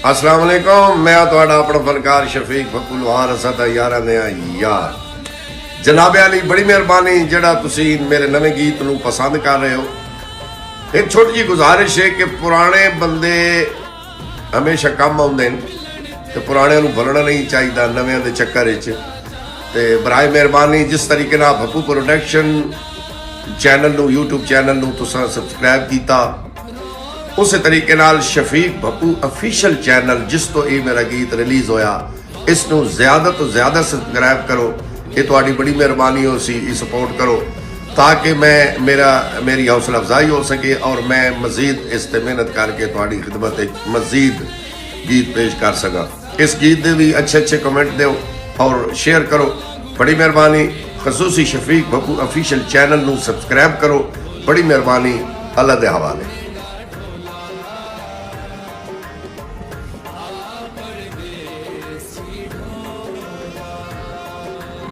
अस्सलाम वालेकुम, मैं तुहाडा अपना फनकार शफीक भप्पू लोहार असा दा यारां दे यार जनाबे अली बड़ी मेहरबानी जेड़ा तुसी मेरे नवे गीत नूं पसंद कर रहे हो। एक छोटी जी गुजारिश है कि पुराने बंदे हमेशा कम आउंदे ने ते पुराणियां नूं भुलना नहीं चाहिदा नवें दे चक्कर विच। ते बराए मेहरबानी जिस तरीके नाल भप्पू प्रोडक्शन चैनल नूं यूट्यूब चैनल नूं तुसां सबसक्राइब कीता, उस तरीके नाल शफीक भप्पू ऑफिशियल चैनल जिस तो ये मेरा गीत रिलीज़ होया इसनूं ज़्यादा तो ज़्यादा सबसक्राइब करो। ये तुहाडी बड़ी मेहरबानी हो सी, सपोर्ट करो ताकि मेरी हौसला अफजाई हो सके और मैं मज़ीद इस ते मेहनत करके तुहाडी खिदमत मज़ीद गीत पेश कर सका। इस गीत दे भी अच्छे अच्छे कमेंट दो और शेयर करो, बड़ी मेहरबानी। खसूसी शफीक भप्पू ऑफिशियल चैनल नूं सबसक्राइब करो, बड़ी मेहरबानी। अल्लाह दे हवाले।